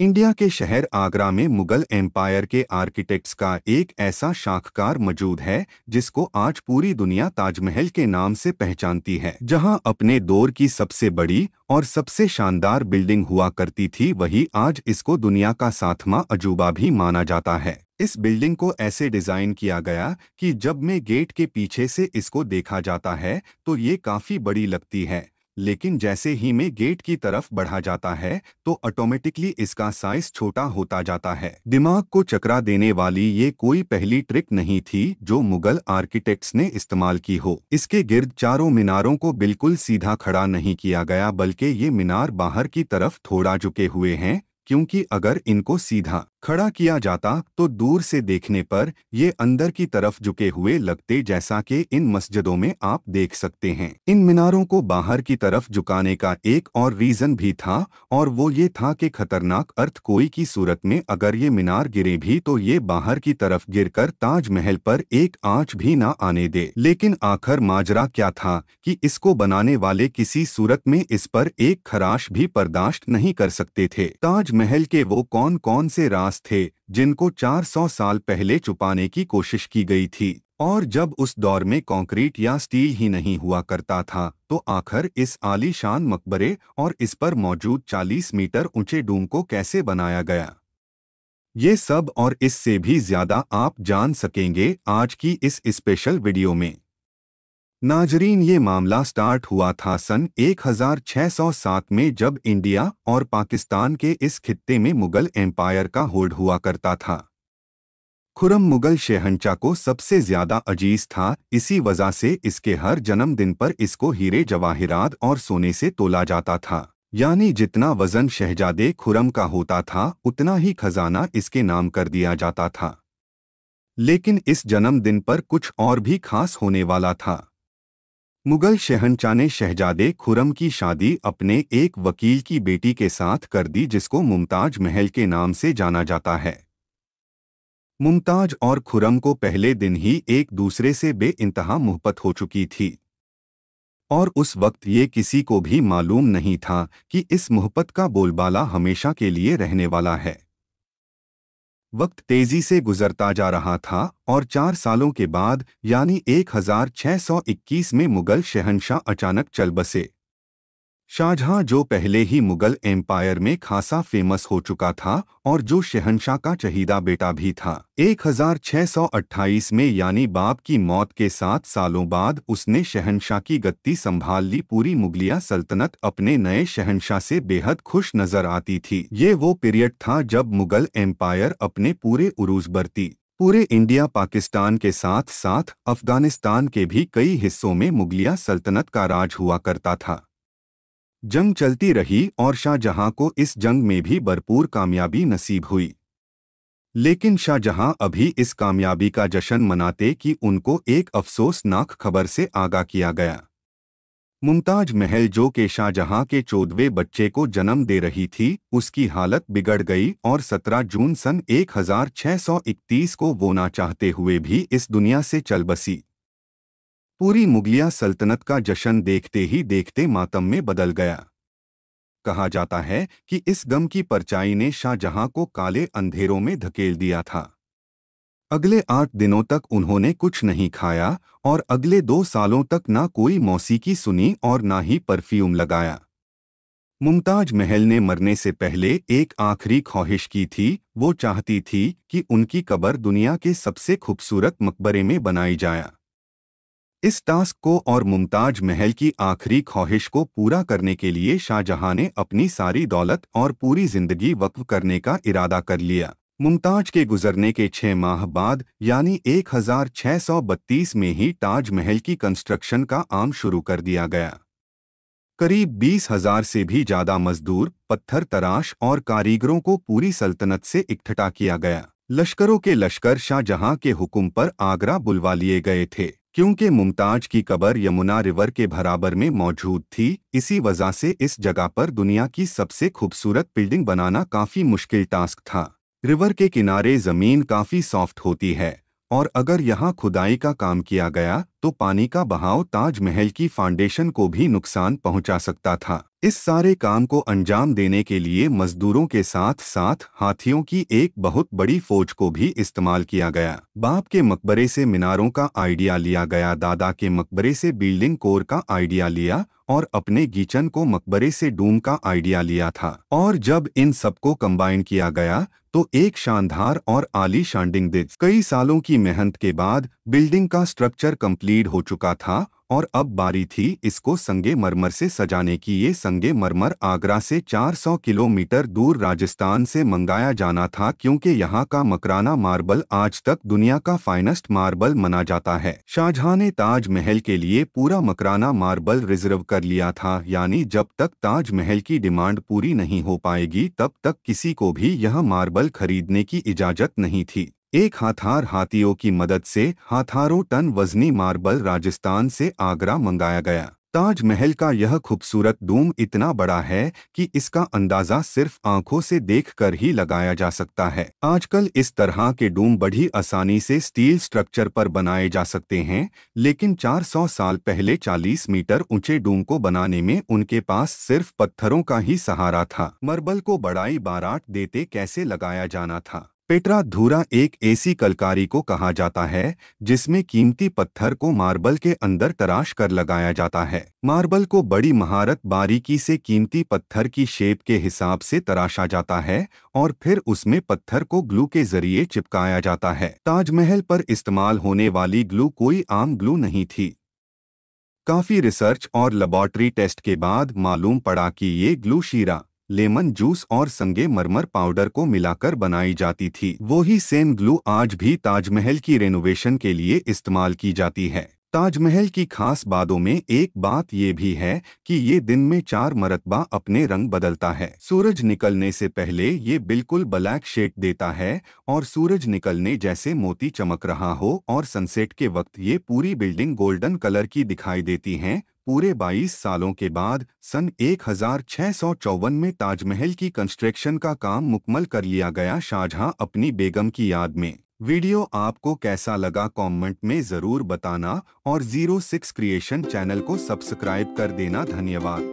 India के शहर आगरा में मुगल एम्पायर के आर्किटेक्ट्स का एक ऐसा शाखकार मौजूद है जिसको आज पूरी दुनिया ताजमहल के नाम से पहचानती है। जहां अपने दौर की सबसे बड़ी और सबसे शानदार बिल्डिंग हुआ करती थी, वही आज इसको दुनिया का सातवां अजूबा भी माना जाता है। इस बिल्डिंग को ऐसे डिजाइन किया गया कि जब में गेट के पीछे से इसको देखा जाता है तो ये काफी बड़ी लगती है, लेकिन जैसे ही में गेट की तरफ बढ़ा जाता है तो ऑटोमेटिकली इसका साइज छोटा होता जाता है। दिमाग को चकरा देने वाली ये कोई पहली ट्रिक नहीं थी जो मुगल आर्किटेक्ट्स ने इस्तेमाल की हो। इसके गिर्द चारों मीनारों को बिल्कुल सीधा खड़ा नहीं किया गया, बल्कि ये मीनार बाहर की तरफ थोड़ा झुके हुए हैं, क्योंकि अगर इनको सीधा खड़ा किया जाता तो दूर से देखने पर ये अंदर की तरफ झुके हुए लगते, जैसा कि इन मस्जिदों में आप देख सकते हैं। इन मीनारों को बाहर की तरफ झुकाने का एक और रीजन भी था, और वो ये था कि खतरनाक अर्थक्वेक की सूरत में अगर ये मीनार गिरे भी तो ये बाहर की तरफ गिरकर ताजमहल पर एक आंच भी ना आने दे। लेकिन आखिर माजरा क्या था कि इसको बनाने वाले किसी सूरत में इस पर एक खराश भी बर्दाश्त नहीं कर सकते थे। ताजमहल के वो कौन कौन से राज थे जिनको 400 साल पहले छुपाने की कोशिश की गई थी, और जब उस दौर में कंक्रीट या स्टील ही नहीं हुआ करता था तो आखिर इस आलीशान मकबरे और इस पर मौजूद 40 मीटर ऊंचे डूम को कैसे बनाया गया, ये सब और इससे भी ज्यादा आप जान सकेंगे आज की इस स्पेशल वीडियो में। नाजरीन, ये मामला स्टार्ट हुआ था सन 1607 में, जब इंडिया और पाकिस्तान के इस खित्ते में मुगल एम्पायर का होल्ड हुआ करता था। खुर्रम मुगल शहंशाह को सबसे ज्यादा अजीज था, इसी वजह से इसके हर जन्मदिन पर इसको हीरे जवाहिरात और सोने से तोला जाता था। यानी जितना वजन शहजादे खुर्रम का होता था उतना ही खजाना इसके नाम कर दिया जाता था। लेकिन इस जन्मदिन पर कुछ और भी खास होने वाला था। मुगल शहंशाह ने शहजादे खुर्रम की शादी अपने एक वकील की बेटी के साथ कर दी, जिसको मुमताज महल के नाम से जाना जाता है। मुमताज और खुर्रम को पहले दिन ही एक दूसरे से बेइंतहा मोहब्बत हो चुकी थी, और उस वक्त ये किसी को भी मालूम नहीं था कि इस मोहब्बत का बोलबाला हमेशा के लिए रहने वाला है। वक्त तेजी से गुजरता जा रहा था और 4 सालों के बाद यानी 1621 में मुगल शहंशाह अचानक चल बसे। शाहजहां, जो पहले ही मुगल एम्पायर में खासा फेमस हो चुका था और जो शहंशाह का चहीदा बेटा भी था, 1628 में यानी बाप की मौत के 7 सालों बाद उसने शहंशाह की गद्दी संभाल ली। पूरी मुगलिया सल्तनत अपने नए शहंशाह से बेहद खुश नजर आती थी। ये वो पीरियड था जब मुगल एम्पायर अपने पूरे उरूज बरती। पूरे इंडिया पाकिस्तान के साथ साथ अफगानिस्तान के भी कई हिस्सों में मुगलिया सल्तनत का राज हुआ करता था। जंग चलती रही और शाहजहां को इस जंग में भी भरपूर कामयाबी नसीब हुई। लेकिन शाहजहां अभी इस कामयाबी का जश्न मनाते कि उनको एक अफसोसनाक खबर से आगाह किया गया। मुमताज महल, जो कि शाहजहां के 14वें बच्चे को जन्म दे रही थी, उसकी हालत बिगड़ गई और 17 जून सन 1631 को वो ना चाहते हुए भी इस दुनिया से चल बसी। पूरी मुगलिया सल्तनत का जश्न देखते ही देखते मातम में बदल गया। कहा जाता है कि इस गम की परछाई ने शाहजहां को काले अंधेरों में धकेल दिया था। अगले 8 दिनों तक उन्होंने कुछ नहीं खाया और अगले 2 सालों तक ना कोई मौसीकी सुनी और ना ही परफ्यूम लगाया। मुमताज महल ने मरने से पहले एक आखिरी ख्वाहिश की थी। वो चाहती थी कि उनकी कब्र दुनिया के सबसे खूबसूरत मकबरे में बनाई जाए। इस टास्क को और मुमताज महल की आखिरी ख्वाहिश को पूरा करने के लिए शाहजहां ने अपनी सारी दौलत और पूरी जिंदगी वक्फ करने का इरादा कर लिया। मुमताज के गुजरने के 6 माह बाद यानी 1632 में ही ताजमहल की कंस्ट्रक्शन का काम शुरू कर दिया गया। करीब 20,000 से भी ज्यादा मजदूर, पत्थर तराश और कारीगरों को पूरी सल्तनत से इकट्ठा किया गया। लश्करों के लश्कर शाहजहां के हुक्म पर आगरा बुलवा लिए गए थे। क्योंकि मुमताज की कब्र यमुना रिवर के बराबर में मौजूद थी, इसी वजह से इस जगह पर दुनिया की सबसे खूबसूरत बिल्डिंग बनाना काफी मुश्किल टास्क था। रिवर के किनारे जमीन काफी सॉफ्ट होती है और अगर यहाँ खुदाई का काम किया गया तो पानी का बहाव ताजमहल की फाउंडेशन को भी नुकसान पहुंचा सकता था। इस सारे काम को अंजाम देने के लिए मजदूरों के साथ साथ हाथियों की एक बहुत बड़ी फौज को भी इस्तेमाल किया गया। बाप के मकबरे से मीनारों का आइडिया लिया गया, दादा के मकबरे से बिल्डिंग कोर का आइडिया लिया और अपने किचन को मकबरे से डूम का आइडिया लिया था। और जब इन सबको कंबाइन किया गया तो एक शानदार और आलीशान बिल्डिंग। कई सालों की मेहनत के बाद बिल्डिंग का स्ट्रक्चर कंप्लीट हो चुका था और अब बारी थी इसको संगे मरमर से सजाने की। ये संगे मरमर आगरा से 400 किलोमीटर दूर राजस्थान से मंगाया जाना था, क्योंकि यहाँ का मकराना मार्बल आज तक दुनिया का फाइनेस्ट मार्बल माना जाता है। शाहजहां ने ताजमहल के लिए पूरा मकराना मार्बल रिजर्व कर लिया था, यानी जब तक ताजमहल की डिमांड पूरी नहीं हो पाएगी तब तक किसी को भी यह मार्बल खरीदने की इजाजत नहीं थी। एक हाथार हाथियों की मदद से हाथारों टन वजनी मार्बल राजस्थान से आगरा मंगाया गया। ताजमहल का यह खूबसूरत डूम इतना बड़ा है कि इसका अंदाजा सिर्फ आंखों से देखकर ही लगाया जा सकता है। आजकल इस तरह के डूम बड़ी आसानी से स्टील स्ट्रक्चर पर बनाए जा सकते हैं, लेकिन 400 साल पहले 40 मीटर ऊंचे डूम को बनाने में उनके पास सिर्फ पत्थरों का ही सहारा था। मार्बल को बड़ाई बारात देते कैसे लगाया जाना था। पेट्रा धूरा एक ऐसी कलकारी को कहा जाता है जिसमें कीमती पत्थर को मार्बल के अंदर तराश कर लगाया जाता है। मार्बल को बड़ी महारत बारीकी से कीमती पत्थर की शेप के हिसाब से तराशा जाता है और फिर उसमें पत्थर को ग्लू के जरिए चिपकाया जाता है। ताजमहल पर इस्तेमाल होने वाली ग्लू कोई आम ग्लू नहीं थी। काफी रिसर्च और लेबोरेटरी टेस्ट के बाद मालूम पड़ा कि ये ग्लू शीरा, लेमन जूस और संगे मरमर पाउडर को मिलाकर बनाई जाती थी। वही सेम ग्लू आज भी ताजमहल की रेनोवेशन के लिए इस्तेमाल की जाती है। ताजमहल की खास बातों में एक बात ये भी है कि ये दिन में 4 मरतबा अपने रंग बदलता है। सूरज निकलने से पहले ये बिल्कुल ब्लैक शेड देता है और सूरज निकलने जैसे मोती चमक रहा हो, और सनसेट के वक्त ये पूरी बिल्डिंग गोल्डन कलर की दिखाई देती हैं। पूरे 22 सालों के बाद सन 1654 में ताजमहल की कंस्ट्रक्शन का काम मुकम्मल कर लिया गया, शाहजहां अपनी बेगम की याद में। वीडियो आपको कैसा लगा कमेंट में ज़रूर बताना और 06 क्रिएशन चैनल को सब्सक्राइब कर देना। धन्यवाद।